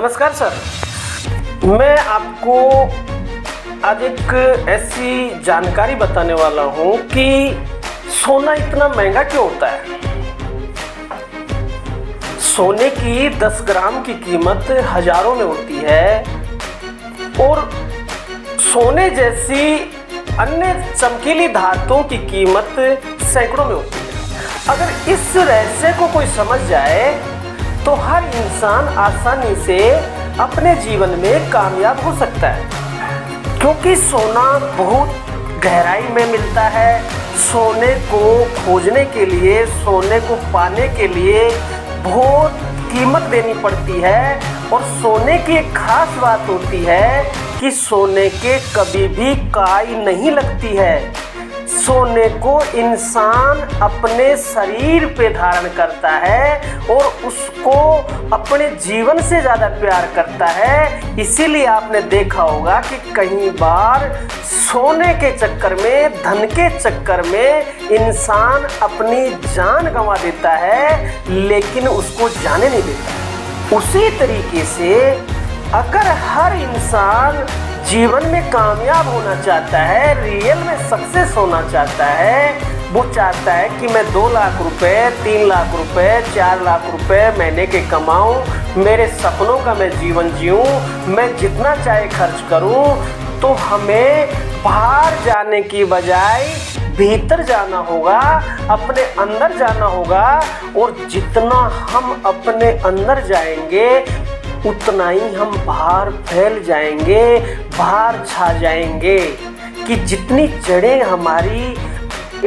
नमस्कार सर, मैं आपको आज एक ऐसी जानकारी बताने वाला हूँ कि सोना इतना महंगा क्यों होता है। सोने की 10 ग्राम की कीमत हजारों में होती है और सोने जैसी अन्य चमकीली धातुओं की कीमत सैकड़ों में होती है। अगर इस रहस्य को कोई समझ जाए तो हर इंसान आसानी से अपने जीवन में कामयाब हो सकता है, क्योंकि सोना बहुत गहराई में मिलता है। सोने को खोजने के लिए, सोने को पाने के लिए बहुत कीमत देनी पड़ती है। और सोने की एक खास बात होती है कि सोने के कभी भी काई नहीं लगती है। सोने को इंसान अपने शरीर पे धारण करता है और उसको अपने जीवन से ज़्यादा प्यार करता है। इसीलिए आपने देखा होगा कि कई बार सोने के चक्कर में, धन के चक्कर में इंसान अपनी जान गंवा देता है, लेकिन उसको जाने नहीं देता। उसी तरीके से अगर हर इंसान जीवन में कामयाब होना चाहता है, रियल में सक्सेस होना चाहता है, वो चाहता है कि मैं 2 लाख रुपए, 3 लाख रुपए, 4 लाख रुपए महीने के कमाऊं, मेरे सपनों का मैं जीवन जीऊं, मैं जितना चाहे खर्च करूं, तो हमें बाहर जाने की बजाय भीतर जाना होगा, अपने अंदर जाना होगा। और जितना हम अपने अंदर जाएंगे उतना ही हम बाहर फैल जाएंगे, बाहर छा जाएंगे। कि जितनी जड़ें हमारी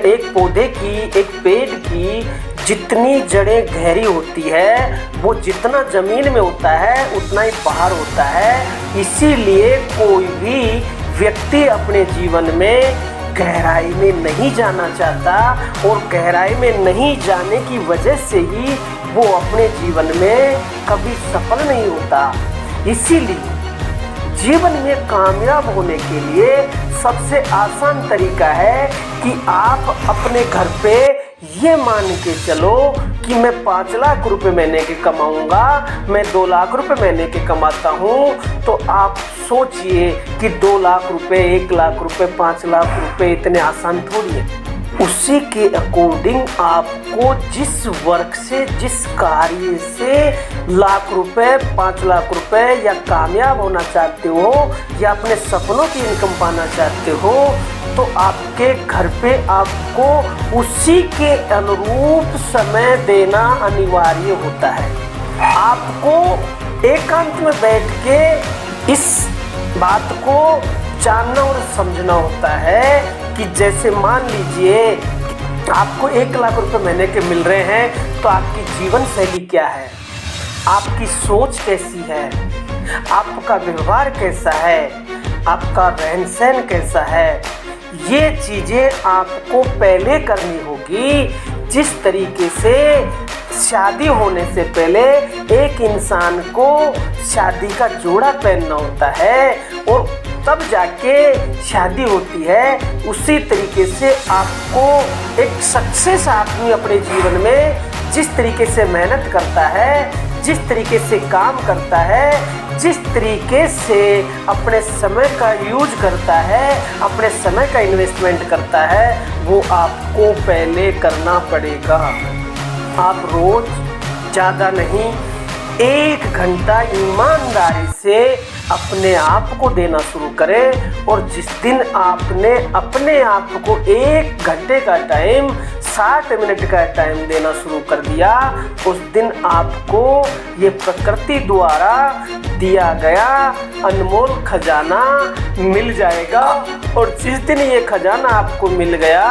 एक पौधे की, एक पेड़ की जितनी जड़ें गहरी होती है, वो जितना ज़मीन में होता है उतना ही बाहर होता है। इसीलिए कोई भी व्यक्ति अपने जीवन में गहराई में नहीं जाना चाहता और गहराई में नहीं जाने की वजह से ही वो अपने जीवन में कभी सफल नहीं होता। इसीलिए जीवन में कामयाब होने के लिए सबसे आसान तरीका है कि आप अपने घर पे ये मान के चलो कि मैं 5 लाख रुपए महीने के कमाऊंगा, मैं 2 लाख रुपए महीने के कमाता हूँ। तो आप सोचिए कि 2 लाख रुपए, 1 लाख रुपए, 5 लाख रुपए इतने आसान थोड़ी है। उसी के अकॉर्डिंग आपको जिस वर्क से, जिस कार्य से लाख रुपए, 5 लाख रुपए या कामयाब होना चाहते हो या अपने सपनों की इनकम पाना चाहते हो, तो आपके घर पे आपको उसी के अनुरूप समय देना अनिवार्य होता है। आपको एकांत में बैठ के इस बात को जानना और समझना होता है कि जैसे मान लीजिए आपको 1 लाख रुपए महीने के मिल रहे हैं, तो आपकी जीवन शैली क्या है, आपकी सोच कैसी है, आपका व्यवहार कैसा है, आपका रहन सहन कैसा है, ये चीज़ें आपको पहले करनी होगी। जिस तरीके से शादी होने से पहले एक इंसान को शादी का जोड़ा पहनना होता है और तब जाके शादी होती है, उसी तरीके से आपको एक सक्सेस आदमी अपने जीवन में जिस तरीके से मेहनत करता है, जिस तरीके से काम करता है, जिस तरीके से अपने समय का यूज करता है, अपने समय का इन्वेस्टमेंट करता है, वो आपको पहले करना पड़ेगा। आप रोज ज़्यादा नहीं 1 घंटा ईमानदारी से अपने आप को देना शुरू करें। और जिस दिन आपने अपने आप को 1 घंटे का टाइम, 60 मिनट का टाइम देना शुरू कर दिया, उस दिन आपको ये प्रकृति द्वारा दिया गया अनमोल खजाना मिल जाएगा। और जिस दिन ये खजाना आपको मिल गया,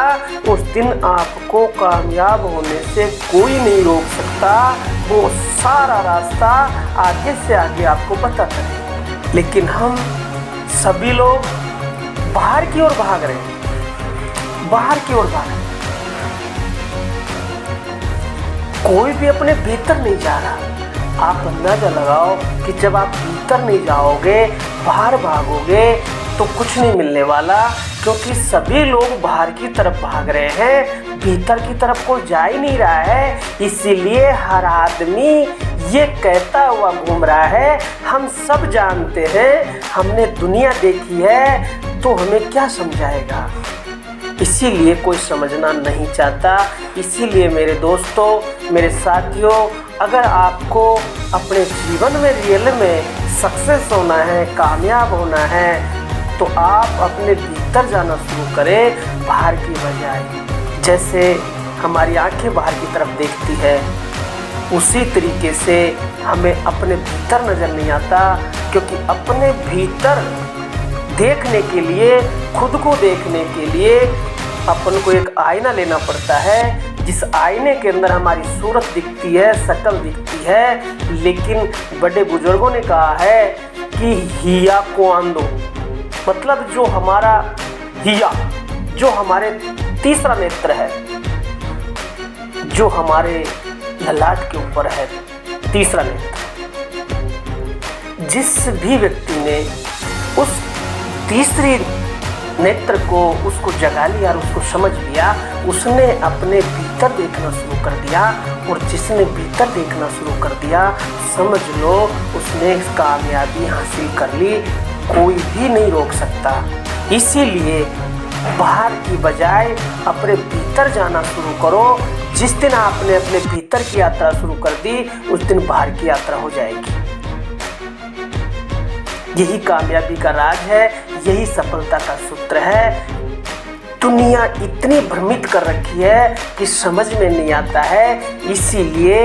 उस दिन आपको कामयाब होने से कोई नहीं रोक सकता। वो सारा रास्ता आगे से आगे आपको बताता है। लेकिन हम सभी लोग बाहर की ओर भाग रहे हैं, बाहर की ओर भाग रहे हैं। कोई भी अपने भीतर नहीं जा रहा। आप अंदाजा लगाओ कि जब आप भीतर नहीं जाओगे, बाहर भागोगे, तो कुछ नहीं मिलने वाला, क्योंकि सभी लोग बाहर की तरफ भाग रहे हैं, भीतर की तरफ कोई जा ही नहीं रहा है। इसीलिए हर आदमी ये कहता हुआ घूम रहा है। हम सब जानते हैं, हमने दुनिया देखी है, तो हमें क्या समझाएगा। इसीलिए कोई समझना नहीं चाहता। इसीलिए मेरे दोस्तों, मेरे साथियों, अगर आपको अपने जीवन में रियल में सक्सेस होना है, कामयाब होना है, तो आप अपने भीतर जाना शुरू करें, बाहर की बजाय। जैसे हमारी आंखें बाहर की तरफ देखती है, उसी तरीके से हमें अपने भीतर नज़र नहीं आता, क्योंकि अपने भीतर देखने के लिए, खुद को देखने के लिए अपन को एक आईना लेना पड़ता है, जिस आईने के अंदर हमारी सूरत दिखती है, शक्ल दिखती है। लेकिन बड़े बुजुर्गों ने कहा है कि हिया को आंदो, मतलब जो हमारा हिया, जो हमारे तीसरा नेत्र है, जो हमारे ललाट के ऊपर है, तीसरा नेत्र। जिस भी व्यक्ति ने उस तीसरी नेत्र को, उसको जगा लिया और उसको समझ लिया, उसने अपने भीतर देखना शुरू कर दिया। और जिसने भीतर देखना शुरू कर दिया, समझ लो उसने कामयाबी हासिल कर ली, कोई भी नहीं रोक सकता। इसीलिए बाहर की बजाय अपने भीतर जाना शुरू करो। जिस दिन आपने अपने भीतर की यात्रा शुरू कर दी, उस दिन बाहर की यात्रा हो जाएगी। यही कामयाबी का राज है, यही सफलता का सूत्र है। दुनिया इतनी भ्रमित कर रखी है कि समझ में नहीं आता है। इसीलिए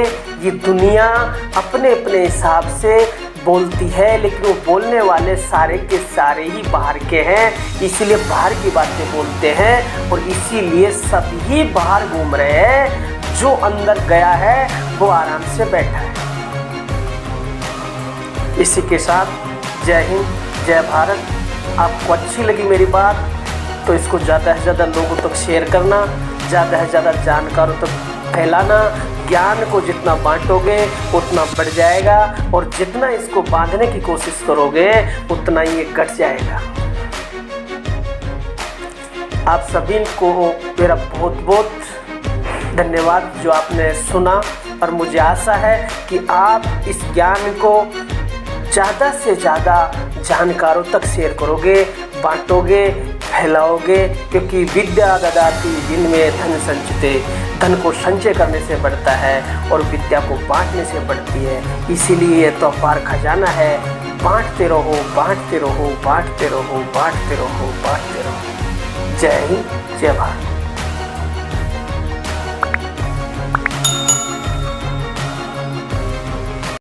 ये दुनिया अपने अपने हिसाब से बोलती है, लेकिन वो बोलने वाले सारे के सारे ही बाहर के हैं। इसीलिए बाहर की बातें बोलते हैं और इसीलिए सभी बाहर घूम रहे हैं। जो अंदर गया है वो आराम से बैठा है। इसी के साथ जय हिंद, जय भारत। आपको अच्छी लगी मेरी बात तो इसको ज़्यादा से ज़्यादा लोगों तक शेयर करना, ज़्यादा से ज़्यादा जानकारों तक फैलाना। ज्ञान को जितना बांटोगे उतना बढ़ जाएगा, और जितना इसको बांधने की कोशिश करोगे उतना ही ये घट जाएगा। आप सभी को मेरा बहुत बहुत धन्यवाद जो आपने सुना, और मुझे आशा है कि आप इस ज्ञान को ज़्यादा से ज़्यादा जानकारों तक शेयर करोगे, बांटोगे, फैलाओगे। क्योंकि विद्या ददाति विनमे धन संचिते, धन को संचय करने से बढ़ता है और विद्या को बांटने से बढ़ती है। इसीलिए ये तो अपार खजाना है। बांटते रहो, बांटते रहो, बांटते रहो, बांटते रहो, बांटते रहो। जय हिंद, जय भारत।